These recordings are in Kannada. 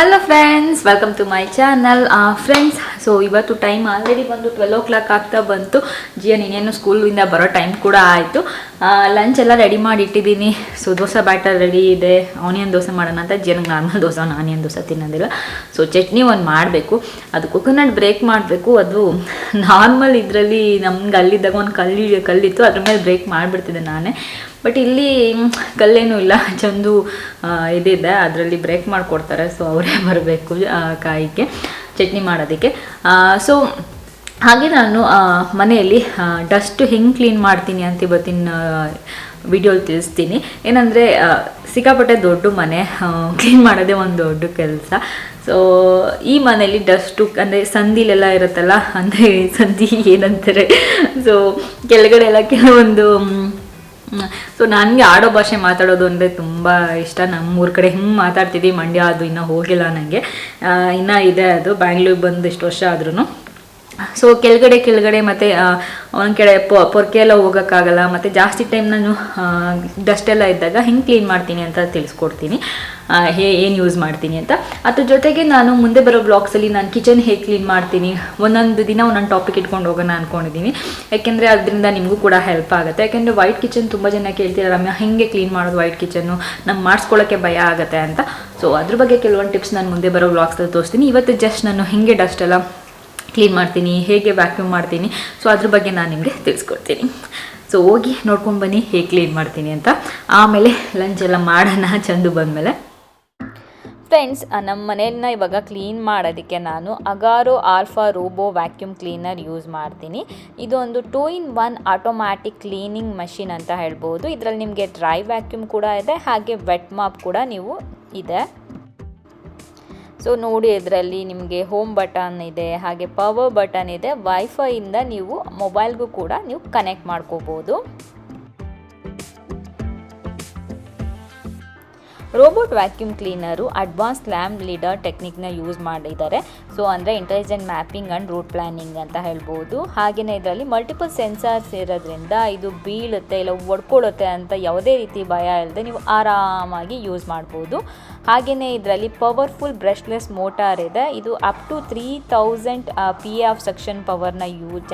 Hello friends, welcome to my channel. Friends, so ಇವತ್ತು ಟೈಮ್ ಆಲ್ರೆಡಿ ಬಂದು 12 o'clock ಆಗ್ತಾ ಬಂತು. ಜಿಯನ್ ಇನ್ನೇನು ಸ್ಕೂಲಿಂದ ಬರೋ ಟೈಮ್ ಕೂಡ ಆಯಿತು. ಲಂಚ್ ಎಲ್ಲ ರೆಡಿ ಮಾಡಿ ಇಟ್ಟಿದ್ದೀನಿ. ಸೊ ದೋಸೆ ಬ್ಯಾಟರ್ ರೆಡಿ ಇದೆ. ಆನಿಯನ್ ದೋಸೆ ಮಾಡೋಣ ಅಂತ. ಜಿಯನ್ಗೆ ನಾರ್ಮಲ್ ದೋಸೆ, ಆನಿಯನ್ ದೋಸೆ ತಿನ್ನೋದಿಲ್ಲ. ಸೊ ಚಟ್ನಿ ಒಂದು ಮಾಡಬೇಕು. ಅದು ಕೊಕೊನಟ್ ಬ್ರೇಕ್ ಮಾಡಬೇಕು. ಅದು ನಾರ್ಮಲ್ ಇದರಲ್ಲಿ ನಮ್ಗೆ ಅಲ್ಲಿದ್ದಾಗ ಒಂದು ಕಲ್ಲಿತ್ತು, ಅದ್ರ ಮೇಲೆ ಬ್ರೇಕ್ ಮಾಡಿಬಿಡ್ತಿದ್ದೆ ನಾನೇ. ಬಟ್ ಇಲ್ಲಿ ಕಲ್ಲೇನೂ ಇಲ್ಲ, ಚಂದು ಇದಿದೆ, ಅದರಲ್ಲಿ ಬ್ರೇಕ್ ಮಾಡಿಕೊಡ್ತಾರೆ. ಸೊ ಅವರೇ ಬರಬೇಕು ಕಾಯಿಗೆ ಚಟ್ನಿ ಮಾಡೋದಕ್ಕೆ. ಸೊ ಹಾಗೆ ನಾನು ಮನೆಯಲ್ಲಿ ಡಸ್ಟ್ ಹೆಂಗೆ ಕ್ಲೀನ್ ಮಾಡ್ತೀನಿ ಅಂತ ಇವತ್ತಿನ ವಿಡಿಯೋಲಿ ತಿಳಿಸ್ತೀನಿ. ಏನಂದರೆ ಸಿಕ್ಕಾಪಟ್ಟೆ ದೊಡ್ಡ ಮನೆ, ಕ್ಲೀನ್ ಮಾಡೋದೇ ಒಂದು ದೊಡ್ಡ ಕೆಲಸ. ಸೊ ಈ ಮನೇಲಿ ಡಸ್ಟು ಅಂದರೆ ಸಂದಿಲೆಲ್ಲ ಇರುತ್ತಲ್ಲ, ಅಂದರೆ ಸಂದಿ ಏನಂತಾರೆ, ಸೊ ಕೆಳಗಡೆ ಎಲ್ಲ ಕೆಲವೊಂದು. ಸೊ ನನಗೆ ಆಡೋ ಭಾಷೆ ಮಾತಾಡೋದು ಅಂದರೆ ತುಂಬ ಇಷ್ಟ. ನಮ್ಮೂರ ಕಡೆ ಹಿಂಗೆ ಮಾತಾಡ್ತಿದ್ದೀವಿ. ಮಂಡ್ಯ ಅದು ಇನ್ನೂ ಹೋಗಿಲ್ಲ ನನಗೆ, ಇನ್ನೂ ಇದೆ. ಅದು ಬ್ಯಾಂಗ್ಳೂರಿಗೆ ಬಂದು ಇಷ್ಟು ವರ್ಷ ಆದ್ರೂ. ಸೊ ಕೆಳಗಡೆ ಮತ್ತು ಒಂದು ಕಡೆ ಪೊರ್ಕೆ ಎಲ್ಲ ಹೋಗೋಕ್ಕಾಗಲ್ಲ. ಮತ್ತು ಜಾಸ್ತಿ ಟೈಮ್ ನಾನು ಡಸ್ಟೆಲ್ಲ ಇದ್ದಾಗ ಹೆಂಗೆ ಕ್ಲೀನ್ ಮಾಡ್ತೀನಿ ಅಂತ ತಿಳಿಸ್ಕೊಡ್ತೀನಿ, ಏನು ಯೂಸ್ ಮಾಡ್ತೀನಿ ಅಂತ. ಅದ್ರ ಜೊತೆಗೆ ನಾನು ಮುಂದೆ ಬರೋ ಬ್ಲಾಗ್ಸಲ್ಲಿ ನಾನು ಕಿಚನ್ ಹೇಗೆ ಕ್ಲೀನ್ ಮಾಡ್ತೀನಿ, ಒಂದೊಂದು ದಿನ ಒಂದೊಂದು ಟಾಪಿಕ್ ಇಟ್ಕೊಂಡು ಹೋಗೋಣ ಅಂದ್ಕೊಂಡಿದ್ದೀನಿ. ಯಾಕೆಂದರೆ ಅದರಿಂದ ನಿಮಗೂ ಕೂಡ ಹೆಲ್ಪ್ ಆಗುತ್ತೆ. ಯಾಕೆಂದರೆ ವೈಟ್ ಕಿಚನ್ ತುಂಬ ಜನ ಕೇಳ್ತೀರ, ರಮ್ಯಾ ಹೇಗೆ ಕ್ಲೀನ್ ಮಾಡೋದು ವೈಟ್ ಕಿಚನ್ನು, ನಮ್ಗೆ ಮಾಡಿಸ್ಕೊಳ್ಳೋಕ್ಕೆ ಭಯ ಆಗುತ್ತೆ ಅಂತ. ಸೊ ಅದ್ರ ಬಗ್ಗೆ ಕೆಲವೊಂದು ಟಿಪ್ಸ್ ನಾನು ಮುಂದೆ ಬರೋ ಬ್ಲಾಗ್ಸಲ್ಲಿ ತೋರಿಸ್ತೀನಿ. ಇವತ್ತು ಜಸ್ಟ್ ನಾನು ಹೇಗೆ ಡಸ್ಟ್ ಎಲ್ಲ ಕ್ಲೀನ್ ಮಾಡ್ತೀನಿ, ಹೇಗೆ ವ್ಯಾಕ್ಯೂಮ್ ಮಾಡ್ತೀನಿ, ಸೊ ಅದ್ರ ಬಗ್ಗೆ ನಾನು ನಿಮಗೆ ತಿಳಿಸ್ಕೊಡ್ತೀನಿ. ಸೊ ಹೋಗಿ ನೋಡ್ಕೊಂಡು ಬನ್ನಿ ಹೇಗೆ ಕ್ಲೀನ್ ಮಾಡ್ತೀನಿ ಅಂತ. ಆಮೇಲೆ ಲಂಚ್ ಎಲ್ಲ ಮಾಡೋಣ ಚಂದು ಬಂದಮೇಲೆ. ಫ್ರೆಂಡ್ಸ್, ನಮ್ಮ ಮನೆಯನ್ನ ಇವಾಗ ಕ್ಲೀನ್ ಮಾಡೋದಕ್ಕೆ ನಾನು Agaro alpha robo vacuum cleaner use ಮಾಡ್ತೀನಿ. ಇದು ಒಂದು 2-in-1 ಆಟೋಮ್ಯಾಟಿಕ್ ಕ್ಲೀನಿಂಗ್ ಮಷಿನ್ ಅಂತ ಹೇಳ್ಬೋದು. ಇದರಲ್ಲಿ ನಿಮಗೆ ಡ್ರೈ ವ್ಯಾಕ್ಯೂಮ್ ಕೂಡ ಇದೆ, ಹಾಗೆ ವೆಟ್ ಮಾಪ್ ಕೂಡ ನೀವು ಇದೆ. ಸೊ ನೋಡಿ, ಇದರಲ್ಲಿ ನಿಮಗೆ ಹೋಮ್ ಬಟನ್ ಇದೆ, ಹಾಗೆ ಪವರ್ ಬಟನ್ ಇದೆ. ವೈಫೈಯಿಂದ ನೀವು ಮೊಬೈಲ್ಗೂ ಕೂಡ ನೀವು ಕನೆಕ್ಟ್ ಮಾಡ್ಕೋಬೋದು. Robot vacuum cleaner advance SLAM lidar ಟೆಕ್ನಿಕ್ನ ಯೂಸ್ ಮಾಡಿದ್ದಾರೆ. ಸೊ ಅಂದರೆ intelligent mapping and route planning ಅಂತ ಹೇಳ್ಬೋದು. ಹಾಗೆಯೇ ಇದರಲ್ಲಿ ಮಲ್ಟಿಪಲ್ ಸೆನ್ಸಾರ್ಸ್ ಇರೋದ್ರಿಂದ ಇದು ಬೀಳುತ್ತೆ ಇಲ್ಲ ಒಡ್ಕೊಳ್ಳುತ್ತೆ ಅಂತ ಯಾವುದೇ ರೀತಿ ಭಯ ಇಲ್ಲದೆ ನೀವು ಆರಾಮಾಗಿ ಯೂಸ್ ಮಾಡ್ಬೋದು. ಹಾಗೆಯೇ ಇದರಲ್ಲಿ ಪವರ್ಫುಲ್ ಬ್ರಷ್ಲೆಸ್ ಮೋಟಾರ್ ಇದೆ. ಇದು up to 3000 PA of suction ಪವರ್ನ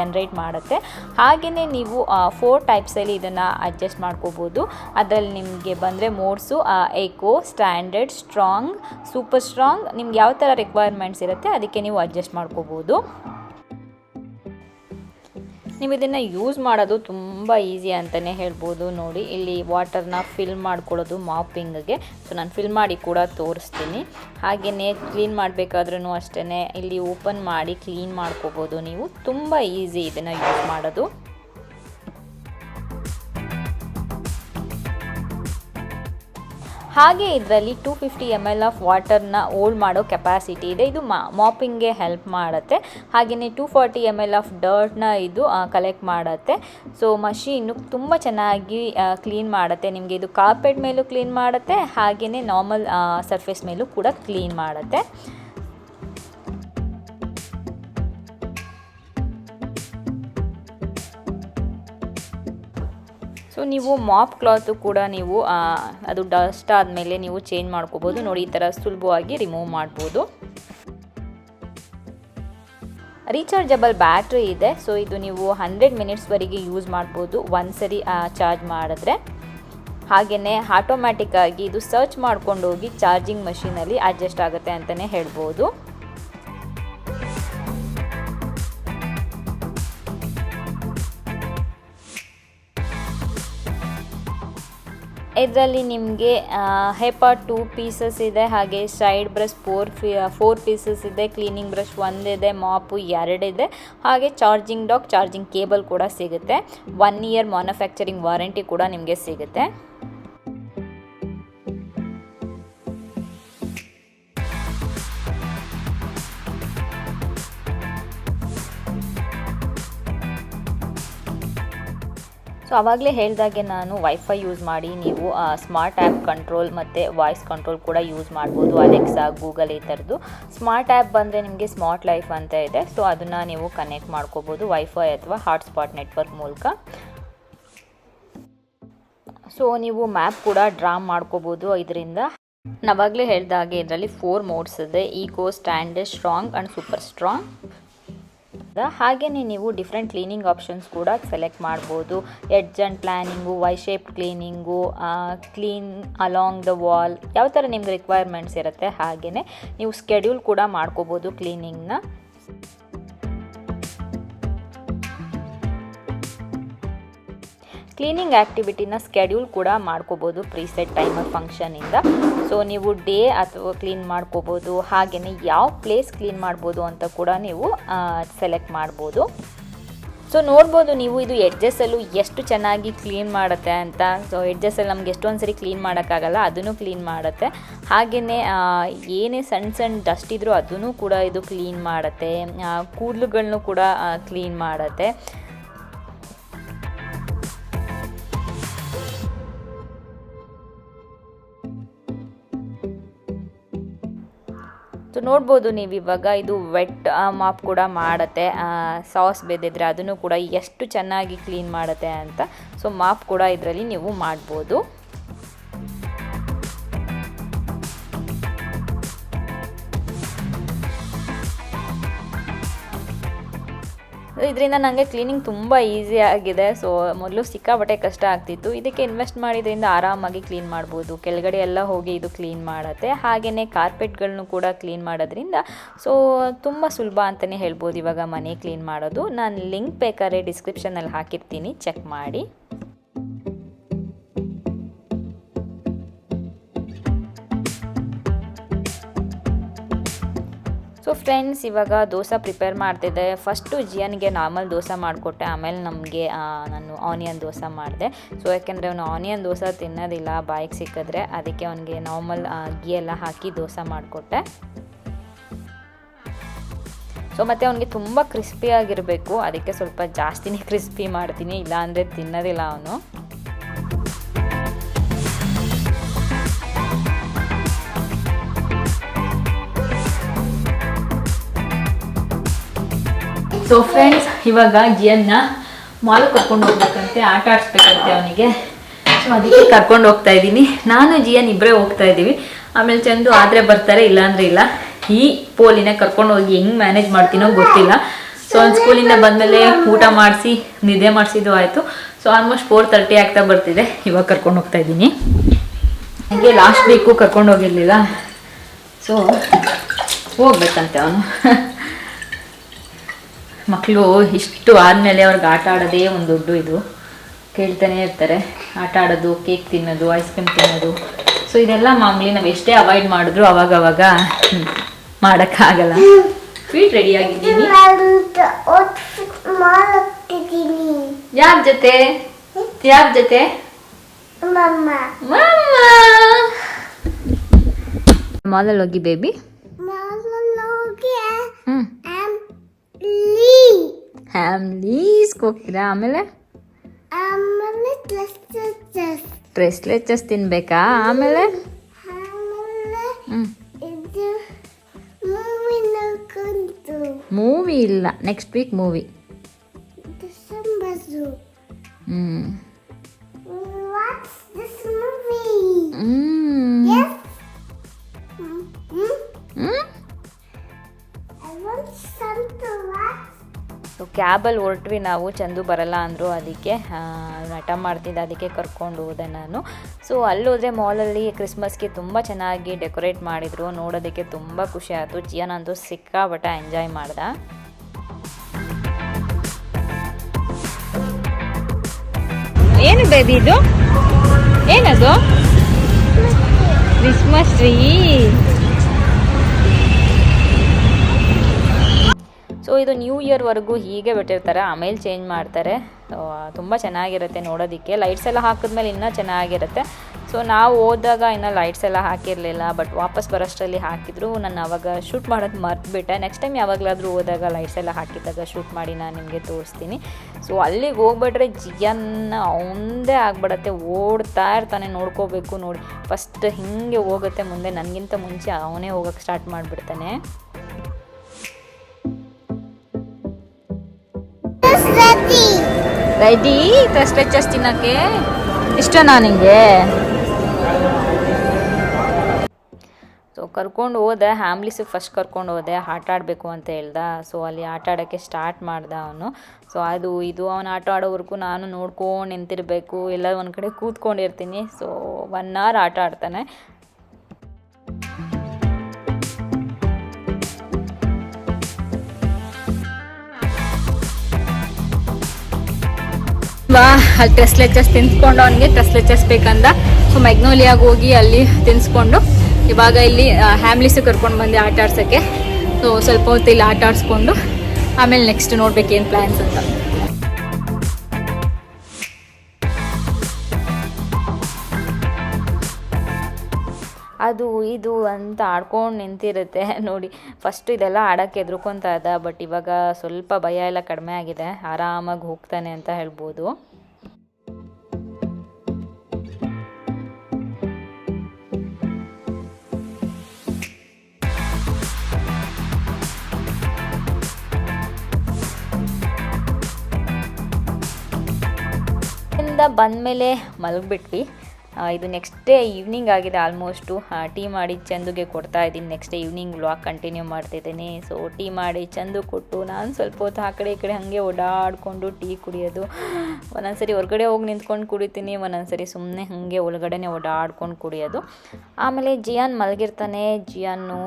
ಜನರೇಟ್ ಮಾಡುತ್ತೆ. ಹಾಗೆಯೇ ನೀವು 4 ಟೈಪ್ಸಲ್ಲಿ ಇದನ್ನು ಅಡ್ಜಸ್ಟ್ ಮಾಡ್ಕೋಬೋದು. ಅದರಲ್ಲಿ ನಿಮಗೆ ಬಂದರೆ ಮೋಡ್ಸು ಏಕೋ, ಸ್ಟ್ಯಾಂಡರ್ಡ್, ಸ್ಟ್ರಾಂಗ್, ಸೂಪರ್ ಸ್ಟ್ರಾಂಗ್, ನಿಮ್ಗೆ ಯಾವ ಥರ ರಿಕ್ವೈರ್ಮೆಂಟ್ಸ್ ಇರುತ್ತೆ ಅದಕ್ಕೆ ನೀವು ಅಡ್ಜಸ್ಟ್ ಮಾಡ್ಕೋಬೋದು. ನೀವು ಇದನ್ನು ಯೂಸ್ ಮಾಡೋದು ತುಂಬ ಈಸಿ ಅಂತಲೇ ಹೇಳ್ಬೋದು. ನೋಡಿ, ಇಲ್ಲಿ ವಾಟರ್ನ ಫಿಲ್ ಮಾಡ್ಕೊಳ್ಳೋದು ಮಾಪಿಂಗ್ಗೆ. ಸೊ ನಾನು ಫಿಲ್ ಮಾಡಿ ಕೂಡ ತೋರಿಸ್ತೀನಿ. ಹಾಗೆಯೇ ಕ್ಲೀನ್ ಮಾಡಬೇಕಾದ್ರೂ ಅಷ್ಟೇ ಇಲ್ಲಿ ಓಪನ್ ಮಾಡಿ ಕ್ಲೀನ್ ಮಾಡ್ಕೋಬೋದು ನೀವು. ತುಂಬ ಈಸಿ ಇದನ್ನು ಯೂಸ್ ಮಾಡೋದು. ಹಾಗೆ ಇದರಲ್ಲಿ 250 ml ಆಫ್ ವಾಟರ್ನ ಹೋಲ್ಡ್ ಮಾಡೋ ಕೆಪಾಸಿಟಿ ಇದೆ. ಇದು ಮಾಪಿಂಗ್ಗೆ ಹೆಲ್ಪ್ ಮಾಡುತ್ತೆ. ಹಾಗೆಯೇ 240 ml ಆಫ್ ಡರ್ಟ್ನ ಇದು ಕಲೆಕ್ಟ್ ಮಾಡುತ್ತೆ. ಸೊ ಮಷೀನು ತುಂಬ ಚೆನ್ನಾಗಿ ಕ್ಲೀನ್ ಮಾಡುತ್ತೆ. ನಿಮಗೆ ಇದು ಕಾರ್ಪೆಟ್ ಮೇಲೂ ಕ್ಲೀನ್ ಮಾಡುತ್ತೆ, ಹಾಗೆಯೇ ನಾರ್ಮಲ್ ಸರ್ಫೇಸ್ ಮೇಲೂ ಕೂಡ ಕ್ಲೀನ್ ಮಾಡುತ್ತೆ. ಸೊ ನೀವು ಮಾಪ್ ಕ್ಲಾತು ಕೂಡ ನೀವು ಅದು ಡಸ್ಟ್ ಆದಮೇಲೆ ನೀವು ಚೇಂಜ್ ಮಾಡ್ಕೋಬೋದು. ನೋಡಿ, ಈ ಥರ ಸುಲಭವಾಗಿ ರಿಮೂವ್ ಮಾಡ್ಬೋದು. ರೀಚಾರ್ಜಬಲ್ ಬ್ಯಾಟ್ರಿ ಇದೆ. ಸೊ ಇದು ನೀವು 100 ಮಿನಿಟ್ಸ್ವರೆಗೆ ಯೂಸ್ ಮಾಡ್ಬೋದು ಒಂದ್ಸರಿ ಚಾರ್ಜ್ ಮಾಡಿದ್ರೆ. ಹಾಗೆಯೇ ಆಟೋಮ್ಯಾಟಿಕ್ಕಾಗಿ ಇದು ಸರ್ಚ್ ಮಾಡ್ಕೊಂಡು ಹೋಗಿ ಚಾರ್ಜಿಂಗ್ ಮಷೀನಲ್ಲಿ ಅಡ್ಜಸ್ಟ್ ಆಗುತ್ತೆ ಅಂತಲೇ ಹೇಳ್ಬೋದು. ಇದರಲ್ಲಿ ನಿಮಗೆ ಹೆಪಾ 2 ಪೀಸಸ್ ಇದೆ, ಹಾಗೆ ಸೈಡ್ ಬ್ರಷ್ 4 ಪೀಸಸ್ ಇದೆ, ಕ್ಲೀನಿಂಗ್ ಬ್ರಷ್ 1 ಇದೆ, ಮಾಪು 2 ಇದೆ, ಹಾಗೆ ಚಾರ್ಜಿಂಗ್ ಡಾಕ್, ಚಾರ್ಜಿಂಗ್ ಕೇಬಲ್ ಕೂಡ ಸಿಗುತ್ತೆ. 1 year ಮ್ಯಾನುಫ್ಯಾಕ್ಚರಿಂಗ್ ವಾರಂಟಿ ಕೂಡ ನಿಮಗೆ ಸಿಗುತ್ತೆ. ಸೊ ಆವಾಗಲೇ ಹೇಳಿದಾಗೆ ನಾನು ವೈಫೈ ಯೂಸ್ ಮಾಡಿ ನೀವು ಸ್ಮಾರ್ಟ್ ಆ್ಯಪ್ ಕಂಟ್ರೋಲ್ ಮತ್ತು ವಾಯ್ಸ್ ಕಂಟ್ರೋಲ್ ಕೂಡ ಯೂಸ್ ಮಾಡ್ಬೋದು. ಅಲೆಕ್ಸಾ, ಗೂಗಲ್ ಈ ಥರದ್ದು. ಸ್ಮಾರ್ಟ್ ಆ್ಯಪ್ ಬಂದರೆ ನಿಮಗೆ ಸ್ಮಾರ್ಟ್ ಲೈಫ್ ಅಂತ ಇದೆ. ಸೊ ಅದನ್ನು ನೀವು ಕನೆಕ್ಟ್ ಮಾಡ್ಕೋಬೋದು ವೈಫೈ ಅಥವಾ ಹಾಟ್ಸ್ಪಾಟ್ ನೆಟ್ವರ್ಕ್ ಮೂಲಕ. ಸೊ ನೀವು ಮ್ಯಾಪ್ ಕೂಡ ಡ್ರಾ ಮಾಡ್ಕೋಬೋದು ಇದರಿಂದ. ನಾವಾಗಲೇ ಹೇಳಿದ ಹಾಗೆ ಇದರಲ್ಲಿ 4 ಮೋಡ್ಸ್ ಇದೆ: eco, standard, strong and super strong. ಹಾಗೆಯೇ ನೀವು ಡಿಫ್ರೆಂಟ್ ಕ್ಲೀನಿಂಗ್ ಆಪ್ಷನ್ಸ್ ಕೂಡ ಸೆಲೆಕ್ಟ್ ಮಾಡ್ಬೋದು. Edge and planning, Y shape cleaning, clean along the wall, ಯಾವ ಥರ ನಿಮ್ಗೆ ರಿಕ್ವೈರ್ಮೆಂಟ್ಸ್ ಇರುತ್ತೆ ಹಾಗೆಯೇ ನೀವು ಸ್ಕೆಡ್ಯೂಲ್ ಕೂಡ ಮಾಡ್ಕೋಬೋದು ಕ್ಲೀನಿಂಗ್ನ. ಕ್ಲೀನಿಂಗ್ ಆ್ಯಕ್ಟಿವಿಟಿನ ಸ್ಕೆಡ್ಯೂಲ್ ಕೂಡ ಮಾಡ್ಕೋಬೋದು ಪ್ರೀಸೆಟ್ ಟೈಮರ್ ಫಂಕ್ಷನಿಂದ. ಸೊ ನೀವು ಡೇ ಅಥವಾ ಕ್ಲೀನ್ ಮಾಡ್ಕೋಬೋದು, ಹಾಗೆಯೇ ಯಾವ ಪ್ಲೇಸ್ ಕ್ಲೀನ್ ಮಾಡ್ಬೋದು ಅಂತ ಕೂಡ ನೀವು ಸೆಲೆಕ್ಟ್ ಮಾಡ್ಬೋದು. ಸೊ ನೋಡ್ಬೋದು ನೀವು ಇದು ಎಡ್ಜಸ್ಸಲ್ಲೂ ಎಷ್ಟು ಚೆನ್ನಾಗಿ ಕ್ಲೀನ್ ಮಾಡುತ್ತೆ ಅಂತ. ಸೊ ಎಡ್ಜಸ್ಸಲ್ಲಿ ನಮ್ಗೆ ಎಷ್ಟೊಂದು ಸರಿ ಕ್ಲೀನ್ ಮಾಡೋಕ್ಕಾಗಲ್ಲ, ಅದನ್ನು ಕ್ಲೀನ್ ಮಾಡುತ್ತೆ. ಹಾಗೆಯೇ ಏನೇ ಸಣ್ಣ ಸಣ್ಣ ಡಸ್ಟ್ ಇದ್ದರೂ ಅದನ್ನು ಕೂಡ ಇದು ಕ್ಲೀನ್ ಮಾಡುತ್ತೆ. ಕೂದಲುಗಳನ್ನು ಕೂಡ ಕ್ಲೀನ್ ಮಾಡುತ್ತೆ. ಸೊ ನೋಡ್ಬೋದು ನೀವು ಇವಾಗ ಇದು ವೆಟ್ ಮಾಪ್ ಕೂಡ ಮಾಡುತ್ತೆ. ಸಾಸ್ ಬೆಂದಿದ್ರೆ ಅದನ್ನು ಕೂಡ ಎಷ್ಟು ಚೆನ್ನಾಗಿ ಕ್ಲೀನ್ ಮಾಡುತ್ತೆ ಅಂತ. ಸೊ ಮಾಪ್ ಕೂಡ ಇದರಲ್ಲಿ ನೀವು ಮಾಡ್ಬೋದು. ಇದರಿಂದ ನನಗೆ ಕ್ಲೀನಿಂಗ್ ತುಂಬ ಈಸಿ ಆಗಿದೆ. ಸೊ ಮೊದಲು ಸಿಕ್ಕಾಪಟ್ಟೆ ಕಷ್ಟ ಆಗ್ತಿತ್ತು. ಇದಕ್ಕೆ ಇನ್ವೆಸ್ಟ್ ಮಾಡಿದ್ರಿಂದ ಆರಾಮಾಗಿ ಕ್ಲೀನ್ ಮಾಡ್ಬೋದು. ಕೆಳಗಡೆ ಎಲ್ಲ ಹೋಗಿ ಇದು ಕ್ಲೀನ್ ಮಾಡುತ್ತೆ. ಹಾಗೆಯೇ ಕಾರ್ಪೆಟ್ಗಳನ್ನು ಕೂಡ ಕ್ಲೀನ್ ಮಾಡೋದ್ರಿಂದ ಸೊ ತುಂಬ ಸುಲಭ ಅಂತಲೇ ಹೇಳ್ಬೋದು ಇವಾಗ ಮನೆ ಕ್ಲೀನ್ ಮಾಡೋದು. ನಾನು ಲಿಂಕ್ ಬೇಕಾದ್ರೆ ಡಿಸ್ಕ್ರಿಪ್ಷನಲ್ಲಿ ಹಾಕಿರ್ತೀನಿ, ಚೆಕ್ ಮಾಡಿ. ಸೊ ಫ್ರೆಂಡ್ಸ್, ಇವಾಗ ದೋಸೆ ಪ್ರಿಪೇರ್ ಮಾಡ್ತಿದ್ದೆ. ಫಸ್ಟು ಜಿಯನ್ಗೆ ನಾರ್ಮಲ್ ದೋಸೆ ಮಾಡಿಕೊಟ್ಟೆ, ಆಮೇಲೆ ನಮಗೆ ನಾನು ಆನಿಯನ್ ದೋಸೆ ಮಾಡಿದೆ. ಸೊ ಯಾಕೆಂದರೆ ಅವನು ಆನಿಯನ್ ದೋಸೆ ತಿನ್ನೋದಿಲ್ಲ ಬಾಯಿಗೆ ಸಿಕ್ಕಿದ್ರೆ, ಅದಕ್ಕೆ ಅವನಿಗೆ ನಾರ್ಮಲ್ ಗೀ ಎಲ್ಲ ಹಾಕಿ ದೋಸೆ ಮಾಡಿಕೊಟ್ಟೆ. ಸೊ ಮತ್ತು ಅವನಿಗೆ ತುಂಬ ಕ್ರಿಸ್ಪಿಯಾಗಿರಬೇಕು, ಅದಕ್ಕೆ ಸ್ವಲ್ಪ ಜಾಸ್ತಿನೇ ಕ್ರಿಸ್ಪಿ ಮಾಡ್ತೀನಿ, ಇಲ್ಲಾಂದರೆ ತಿನ್ನೋದಿಲ್ಲ ಅವನು. ಸೊ ಫ್ರೆಂಡ್ಸ್, ಇವಾಗ ಜಿಯನ್ನ ಮಾಲ್ಗೆ ಕರ್ಕೊಂಡು ಹೋಗ್ಬೇಕಂತೆ, ಆಟ ಆಡಿಸ್ಬೇಕಂತೆ ಅವನಿಗೆ. ಸೊ ಅದಕ್ಕೆ ಕರ್ಕೊಂಡು ಹೋಗ್ತಾ ಇದ್ದೀನಿ. ನಾನು ಜಿಯನ್ ಇಬ್ಬರೇ ಹೋಗ್ತಾ ಇದ್ದೀವಿ. ಆಮೇಲೆ ಚಂದು ಆದರೆ ಬರ್ತಾರೆ, ಇಲ್ಲಾಂದರೆ ಇಲ್ಲ. ಈ ಪೋಲಿನ ಕರ್ಕೊಂಡು ಹೋಗಿ ಹೆಂಗೆ ಮ್ಯಾನೇಜ್ ಮಾಡ್ತೀನೋ ಗೊತ್ತಿಲ್ಲ. ಸೊ ಒಂದು ಸ್ಕೂಲಿಂದ ಬಂದಮೇಲೆ ಊಟ ಮಾಡಿಸಿ ನಿದ್ದೆ ಮಾಡಿಸಿದ್ದು ಆಯಿತು. ಸೊ ಆಲ್ಮೋಸ್ಟ್ 4:30 ಆಗ್ತಾ ಬರ್ತಿದೆ. ಇವಾಗ ಕರ್ಕೊಂಡು ಹೋಗ್ತಾ ಇದ್ದೀನಿ. ನನಗೆ ಲಾಸ್ಟ್ ವೀಕು ಕರ್ಕೊಂಡು ಹೋಗಿರಲಿಲ್ಲ. ಸೊ ಹೋಗ್ಬೇಕಂತೆ ಅವನು. ಮಕ್ಕಳು ಇಷ್ಟು ಆದಮೇಲೆ ಅವ್ರಿಗೆ ಆಟ ಆಡೋದೇ ಒಂದು ದೊಡ್ಡ ಇದು. ಕೇಳ್ತಾನೆ ಇರ್ತಾರೆ, ಆಟ ಆಡೋದು, ಕೇಕ್ ತಿನ್ನೋದು, ಐಸ್ ಕ್ರೀಮ್ ತಿನ್ನೋದು. ಸೊ ಇದೆಲ್ಲ ಮಾಮೂಲಿ, ನಾವು ಎಷ್ಟೇ ಅವಾಯ್ಡ್ ಮಾಡಿದ್ರು ಅವಾಗವಾಗ ಮಾಡೋಕ್ಕಾಗಲ್ಲ. ಸ್ವೀಟ್ ರೆಡಿ ಆಗಿದ್ದೀನಿ. ಯಾರ ಜೊತೆ ಮಾಲಲ್ಲಿ ಹೋಗಿ ಬೇಬಿ. ಹ್ಯಾಮ್ಲೀಸ್ಗೆ ಹೋಗ್ತೀರಾ? ಆಮೇಲೆ ಡ್ರೆಸ್ಲೆಚಸ್ ತಿನ್ಬೇಕಾ? ಆಮೇಲೆ ಮೂವಿ ಇಲ್ಲ, ನೆಕ್ಸ್ಟ್ ವೀಕ್ ಮೂವಿ. ಸೊ ಕ್ಯಾಬಲ್ಲಿ ಹೊರಟ್ವಿ ನಾವು. ಚಂದು ಬರಲ್ಲ ಅಂದರು, ಅದಕ್ಕೆ ನಟ ಮಾಡ್ತಿದ್ದೆ, ಅದಕ್ಕೆ ಕರ್ಕೊಂಡು ಹೋದೆ ನಾನು. ಸೊ ಅಲ್ಲೋದ್ರೆ ಮಾಲಲ್ಲಿ ಕ್ರಿಸ್ಮಸ್ಗೆ ತುಂಬ ಚೆನ್ನಾಗಿ ಡೆಕೋರೇಟ್ ಮಾಡಿದರು, ನೋಡೋದಕ್ಕೆ ತುಂಬ ಖುಷಿ ಆಯಿತು. ಜಿಯನ್ ಅಂತೂ ಸಿಕ್ಕಾಪಟ್ಟೆ ಎಂಜಾಯ್ ಮಾಡ್ದ. ಏನು ಬೇಬಿ ಇದು? ಏನದು? Christmas tree. ಸೊ ಇದು ನ್ಯೂ ಇಯರ್ವರೆಗೂ ಹೀಗೆ ಬಿಟ್ಟಿರ್ತಾರೆ, ಆಮೇಲೆ ಚೇಂಜ್ ಮಾಡ್ತಾರೆ. ತುಂಬ ಚೆನ್ನಾಗಿರುತ್ತೆ ನೋಡೋದಕ್ಕೆ. ಲೈಟ್ಸ್ ಎಲ್ಲ ಹಾಕಿದ್ಮೇಲೆ ಇನ್ನೂ ಚೆನ್ನಾಗಿರುತ್ತೆ. ಸೊ ನಾವು ಹೋದಾಗ ಇನ್ನೂ ಲೈಟ್ಸ್ ಎಲ್ಲ ಹಾಕಿರಲಿಲ್ಲ, ಬಟ್ ವಾಪಸ್ ಬರೋಷ್ಟರಲ್ಲಿ ಹಾಕಿದ್ರು. ನಾನು ಆವಾಗ ಶೂಟ್ ಮಾಡೋದು ಮರ್ತುಬಿಟ್ಟೆ. ನೆಕ್ಸ್ಟ್ ಟೈಮ್ ಯಾವಾಗಲಾದರೂ ಹೋದಾಗ ಲೈಟ್ಸ್ ಎಲ್ಲ ಹಾಕಿದಾಗ ಶೂಟ್ ಮಾಡಿ ನಾನು ನಿಮಗೆ ತೋರಿಸ್ತೀನಿ. ಸೊ ಅಲ್ಲಿಗೆ ಹೋಗ್ಬಿಟ್ರೆ ಜಿಯನ್ನ ಅವಂದೇ ಆಗ್ಬಿಡತ್ತೆ, ಓಡ್ತಾ ಇರ್ತಾನೆ, ನೋಡ್ಕೋಬೇಕು ನೋಡಿ. ಫಸ್ಟ್ ಹಿಂಗೆ ಹೋಗುತ್ತೆ ಮುಂದೆ, ನನಗಿಂತ ಮುಂಚೆ ಅವನೇ ಹೋಗೋಕ್ಕೆ ಸ್ಟಾರ್ಟ್ ಮಾಡಿಬಿಡ್ತಾನೆ. ರೆಡಿ ಸ್ಟ್ರೆಚಸ್ ತಿನ್ನೋಕ್ಕೆ ಇಷ್ಟನಾ ನಿಂಗೆ? ಕರ್ಕೊಂಡು ಹೋದೆ, ಹ್ಯಾಮ್ಲಿಸಿಗೆ ಫಸ್ಟ್ ಕರ್ಕೊಂಡು ಹೋದೆ, ಆಟ ಆಡಬೇಕು ಅಂತ ಹೇಳ್ದ. ಸೊ ಅಲ್ಲಿ ಆಟ ಆಡೋಕ್ಕೆ ಸ್ಟಾರ್ಟ್ ಮಾಡ್ದ ಅವನು. ಸೊ ಅದು ಇದು ಅವನು ಆಟ ಆಡೋವರೆಗೂ ನಾನು ನೋಡ್ಕೊಂಡು ನಿಂತಿರಬೇಕು, ಎಲ್ಲ ಒಂದು ಕಡೆ ಕೂತ್ಕೊಂಡಿರ್ತೀನಿ. ಸೊ 1 hour ಆಟ ಆಡ್ತಾನೆ. ಅಲ್ಲಿ ಟ್ರೆಸ್ಲೆಚಸ್ ತಿನ್ಸ್ಕೊಂಡು ಅವನಿಗೆ ಟ್ರೆಸ್ಲೆಚಸ್ ಬೇಕಂದ. ಸೊ ಮೆಗ್ನೋಲಿಯಾಗಿ ಹೋಗಿ ಅಲ್ಲಿ ತಿನ್ಸ್ಕೊಂಡು ಇವಾಗ ಇಲ್ಲಿ ಹ್ಯಾಮ್ಲಿಸು ಕರ್ಕೊಂಡು ಬಂದೆ ಆಟ ಆಡ್ಸೋಕ್ಕೆ. ಸೊ ಸ್ವಲ್ಪ ಹೊತ್ತು ಇಲ್ಲಿ ಆಟ ಆಡಿಸ್ಕೊಂಡು ಆಮೇಲೆ ನೆಕ್ಸ್ಟ್ ನೋಡ್ಬೇಕು ಏನು ಪ್ಲ್ಯಾನ್ಸ್ ಅಂತ. ಅದು ಇದು ಅಂತ ಆಡ್ಕೊಂಡು ನಿಂತಿರುತ್ತೆ ನೋಡಿ. ಫಸ್ಟು ಇದೆಲ್ಲ ಆಡೋಕ್ಕೆ ಹೆದ್ರುಕೊತಾ ಇದ್ದ, ಬಟ್ ಇವಾಗ ಸ್ವಲ್ಪ ಭಯ ಎಲ್ಲ ಕಡಿಮೆ ಆಗಿದೆ, ಆರಾಮಾಗಿ ಹೋಗ್ತಾನೆ ಅಂತ ಹೇಳ್ಬೋದು. ಬಂದಮೇಲೆ ಮಲಗಿಬಿಟ್ವಿ. ಇದು ನೆಕ್ಸ್ಟ್ ಡೇ ಈವ್ನಿಂಗ್ ಆಗಿದೆ ಆಲ್ಮೋಸ್ಟು. ಟೀ ಮಾಡಿ ಚಂದುಗೆ ಕೊಡ್ತಾ ಇದ್ದೀನಿ. Next day evening vlog continue ಮಾಡ್ತಿದ್ದೀನಿ. ಸೊ ಟೀ ಮಾಡಿ ಚಂದು ಕೊಟ್ಟು ನಾನು ಸ್ವಲ್ಪ ಹೊತ್ತು ಆ ಕಡೆ ಈ ಕಡೆ ಹಾಗೆ ಓಡಾಡಿಕೊಂಡು ಟೀ ಕುಡಿಯೋದು. ಒಂದೊಂದ್ಸರಿ ಹೊರಗಡೆ ಹೋಗಿ ನಿಂತ್ಕೊಂಡು ಕುಡಿತೀನಿ, ಒಂದೊಂದ್ಸರಿ ಸುಮ್ಮನೆ ಹಾಗೆ ಒಳಗಡೆನೇ ಓಡಾಡ್ಕೊಂಡು ಕುಡಿಯೋದು. ಆಮೇಲೆ ಜಿಯಾನ್ ಮಲಗಿರ್ತಾನೆ, ಜಿಯಾನು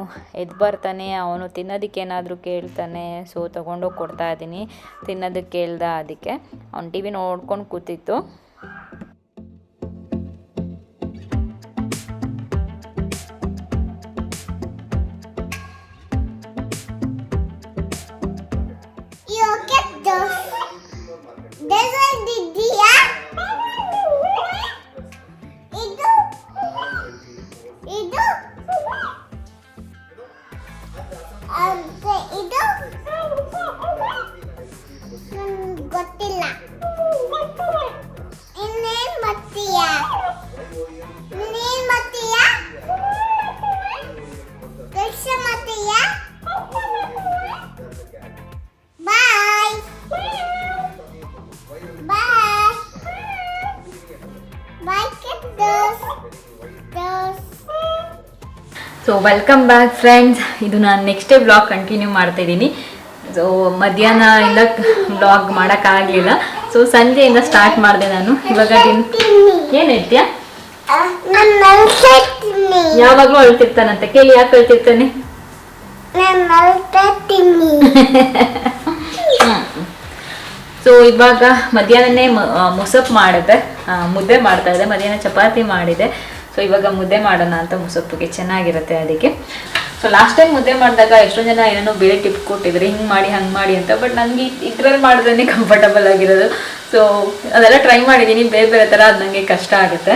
ಎದ್ದು ಬರ್ತಾನೆ, ಅವನು ತಿನ್ನೋದಕ್ಕೆ ಏನಾದರೂ ಕೇಳ್ತಾನೆ. ಸೊ ತೊಗೊಂಡೋಗಿ ಕೊಡ್ತಾ ಇದ್ದೀನಿ, ತಿನ್ನೋದಕ್ಕೆ ಕೇಳ್ದ. ಅದಕ್ಕೆ ಅವ್ನು ಟಿ ವಿ ನೋಡ್ಕೊಂಡು ಕೂತಿತ್ತು. ಗೊತ್ತಿಲ್ಲ ಇನ್ನೇನ್ ಮತ್ತೀಯ ಕೆಲಸ ಮತ್ತೀಯ. Bye bye bye kids. So welcome back friends. ಇದು ನಾನು ನೆಕ್ಸ್ಟ್ ಡೇ ಬ್ಲಾಗ್ ಕಂಟಿನ್ಯೂ ಮಾಡ್ತಾಯಿದ್ದೀನಿ. ಸೊ ಮಧ್ಯಾಹ್ನದಿಂದ ಬ್ಲಾಗ್ ಮಾಡೋಕ್ಕಾಗಲಿಲ್ಲ. ಸೊ ಸಂಜೆಯಿಂದ ಸ್ಟಾರ್ಟ್ ಮಾಡಿದೆ ನಾನು. ಇವಾಗ ಏನು ಹೇಳ್ತೀಯಾ? ಯಾವಾಗಲೂ ಅಳ್ತಿರ್ತಾನಂತೆ. ಕೇಳಿ ಯಾಕೆ ಅಳ್ತಿರ್ತಾನೆ? ಸೊ ಇವಾಗ ಮಧ್ಯಾಹ್ನನೇ ಮುಸಪ್ ಮಾಡಿದೆ, ಮುದ್ದೆ ಮಾಡ್ತಾ ಇದ್ದೆ. ಮಧ್ಯಾಹ್ನ ಚಪಾತಿ ಮಾಡಿದೆ. ಸೊ ಇವಾಗ ಮುದ್ದೆ ಮಾಡೋಣ ಅಂತ ಮುಸಪ್ಪಿಗೆ ಚೆನ್ನಾಗಿರುತ್ತೆ ಅದಕ್ಕೆ. ಸೊ ಲಾಸ್ಟ್ ಟೈಮ್ ಮುದ್ದೆ ಮಾಡಿದಾಗ ಎಷ್ಟೊಂದು ಜನ ಏನೇನೋ ಬೇರೆ ಟಿಪ್ ಕೊಟ್ಟಿದ್ರು, ಹಿಂಗೆ ಮಾಡಿ ಹಂಗೆ ಮಾಡಿ ಅಂತ. ಬಟ್ ನನಗೆ ಇದ್ರಲ್ಲಿ ಮಾಡಿದ್ರೆ ಕಂಫರ್ಟಬಲ್ ಆಗಿರೋದು. ಸೊ ಅದೆಲ್ಲ ಟ್ರೈ ಮಾಡಿದ್ದೀನಿ, ಬೇರೆ ಬೇರೆ ಥರ. ಅದು ನನಗೆ ಕಷ್ಟ ಆಗುತ್ತೆ.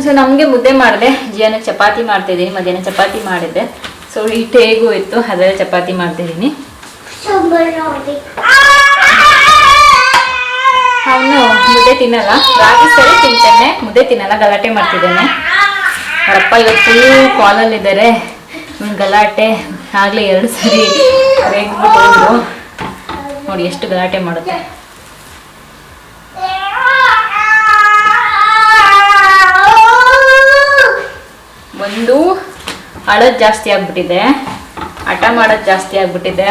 ಸೊ ನಮಗೆ ಮುದ್ದೆ ಮಾಡಿದೆ, ಜಿಯಾನಿಗೆ ಚಪಾತಿ ಮಾಡ್ತಾಯಿದ್ದೀನಿ. ಮಧ್ಯಾಹ್ನ ಚಪಾತಿ ಮಾಡಿದ್ದೆ. ಸೊ ಹಿಟ್ಟು ಹೇಗೂ ಇತ್ತು, ಅದರಲ್ಲಿ ಚಪಾತಿ ಮಾಡ್ತಿದ್ದೀನಿ. ಅವನು ಮುದ್ದೆ ತಿನ್ನಲ್ಲ, ರಾಗಿ ಸರಿ ತಿಂತಾನೆ, ಮುದ್ದೆ ತಿನ್ನಲ್ಲ, ಗಲಾಟೆ ಮಾಡ್ತಿದ್ದಾನೆ. ಅವರಪ್ಪ ಇವತ್ತು ಫುಲ್ ಕಾಲಲ್ಲಿದ್ದಾರೆ. ಗಲಾಟೆ ಆಗಲೇ 2 ಸರಿ ರೇಗ್ಬಿಟ್ಟು ಹೋದ್ರು. ನೋಡಿ ಎಷ್ಟು ಗಲಾಟೆ ಮಾಡುತ್ತೆ. ಒಂದು ಅಳೋದು ಜಾಸ್ತಿ ಆಗ್ಬಿಟ್ಟಿದೆ, ಹಠ ಮಾಡೋದು ಜಾಸ್ತಿ ಆಗ್ಬಿಟ್ಟಿದೆ.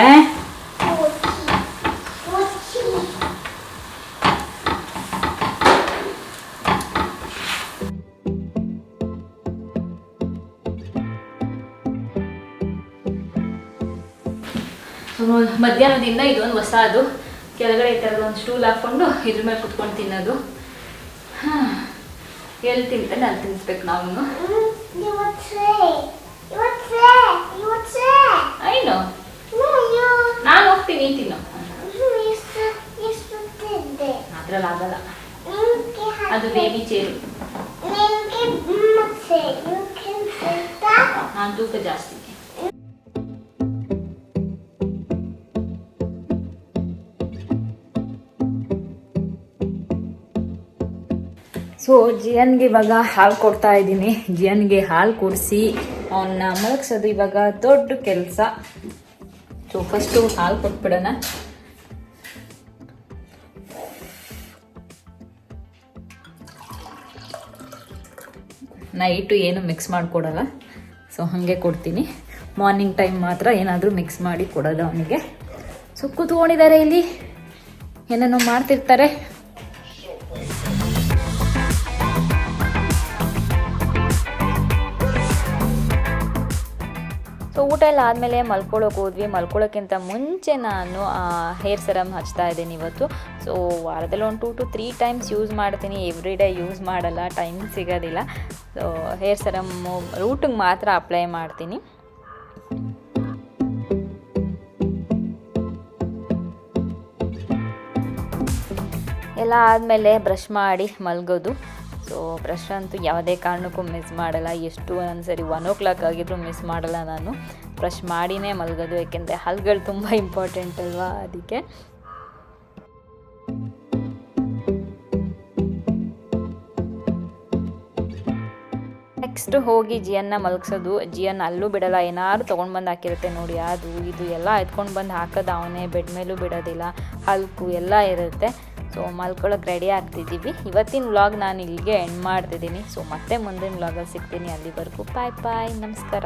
ಮಧ್ಯಾಹ್ನದಿಂದ ಇದೊಂದು ಹೊಸದು. ಕೆಳಗಡೆ ಈ ಥರದ ಒಂದು ಸ್ಟೂಲ್ ಹಾಕ್ಕೊಂಡು ಇದ್ರ ಮೇಲೆ ಕುತ್ಕೊಂಡು ತಿನ್ನೋದು. ಎಲ್ಲಿ ತಿಂತಾನೆ ಅಲ್ಲಿ ತಿನ್ನಿಸ್ಬೇಕು ನಾವು. ಐನು ನಾನು ಹೋಗ್ತೀನಿ, ತಿನ್ನು. ಅದ್ರಲ್ಲಿ ಆಗಲ್ಲ, ಅದು ಬೇಬಿ ಚೇರು. ನಾನು ತೂಕ ಜಾಸ್ತಿ. ಸೊ ಜಿಯನ್ಗೆ ಇವಾಗ ಹಾಲು ಕೊಡ್ತಾ ಇದ್ದೀನಿ. ಜಿಯನ್ಗೆ ಹಾಲು ಕುಡಿಸಿ ಅವನ್ನ ಮಲಗಿಸೋದು ಇವಾಗ ದೊಡ್ಡ ಕೆಲಸ. ಸೊ ಫಸ್ಟು ಹಾಲು ಕೊಟ್ಬಿಡೋಣ. ನೈಟು ಏನು ಮಿಕ್ಸ್ ಮಾಡಿಕೊಡಲ್ಲ, ಸೊ ಹಾಗೆ ಕೊಡ್ತೀನಿ. ಮಾರ್ನಿಂಗ್ ಟೈಮ್ ಮಾತ್ರ ಏನಾದರೂ ಮಿಕ್ಸ್ ಮಾಡಿ ಕೊಡೋದು ಅವನಿಗೆ. ಸೊ ಕೂತ್ಕೊಂಡಿದ್ದಾರೆ ಇಲ್ಲಿ, ಏನೇನೋ ಮಾಡ್ತಿರ್ತಾರೆ. ಸೊ ಊಟ ಎಲ್ಲ ಆದಮೇಲೆ ಮಲ್ಕೊಳ್ಳೋಕೆ ಹೋದ್ವಿ. ಮಲ್ಕೊಳ್ಳೋಕ್ಕಿಂತ ಮುಂಚೆ ನಾನು ಹೇರ್ ಸೆರಮ್ ಹಚ್ತಾ ಇದ್ದೀನಿ ಇವತ್ತು. ಸೊ ವಾರದಲ್ಲಿ ಒಂದು 2 to 3 ಟೈಮ್ಸ್ ಯೂಸ್ ಮಾಡ್ತೀನಿ, ಎವ್ರಿ ಡೇ ಯೂಸ್ ಮಾಡಲ್ಲ, ಟೈಮ್ ಸಿಗೋದಿಲ್ಲ. ಸೊ ಹೇರ್ ಸೆರಮ್ಮು ರೂಟಿಗೆ ಮಾತ್ರ ಅಪ್ಲೈ ಮಾಡ್ತೀನಿ. ಎಲ್ಲ ಆದಮೇಲೆ ಬ್ರಷ್ ಮಾಡಿ ಮಲಗೋದು. ಸೊ ಬ್ರಷ್ ಅಂತೂ ಯಾವುದೇ ಕಾರಣಕ್ಕೂ ಮಿಸ್ ಮಾಡಲ್ಲ. ಎಷ್ಟು ಒಂದ್ಸರಿ 1 o'clock ಆಗಿದ್ರು ಮಿಸ್ ಮಾಡಲ್ಲ ನಾನು. ಬ್ರಷ್ ಮಾಡಿನೇ ಮಲಗೋದು, ಏಕೆಂದರೆ ಹಲ್ಲುಗಳು ತುಂಬ ಇಂಪಾರ್ಟೆಂಟ್ ಅಲ್ವಾ, ಅದಕ್ಕೆ. ನೆಕ್ಸ್ಟ್ ಹೋಗಿ ಜಿಯನ್ನ ಮಲಗಿಸೋದು. ಜಿಯನ್ ಅಲ್ಲೂ ಬಿಡಲ್ಲ, ಏನಾದ್ರು ತೊಗೊಂಡು ಬಂದು ಹಾಕಿರುತ್ತೆ ನೋಡಿ, ಅದು ಇದು ಎಲ್ಲ ಎತ್ಕೊಂಡು ಬಂದು ಹಾಕೋದು ಅವನೇ. ಬೆಡ್ ಮೇಲೂ ಬಿಡೋದಿಲ್ಲ, ಹಲ್ಕು ಎಲ್ಲ ಇರುತ್ತೆ. ಸೊ ಮಲ್ಕೊಳ್ಳೋಕೆ ರೆಡಿ ಆಗ್ತಿದ್ದೀವಿ. ಇವತ್ತಿನ ವ್ಲಾಗ್ ನಾನು ಇಲ್ಲಿಗೆ ಎಂಡ್ ಮಾಡ್ತಿದ್ದೀನಿ. ಸೊ ಮತ್ತೆ ಮುಂದಿನ ವ್ಲಾಗಲ್ಲಿ ಸಿಗ್ತೀನಿ. ಅಲ್ಲಿವರೆಗೂ ಬಾಯ್ ಬಾಯ್, ನಮಸ್ಕಾರ.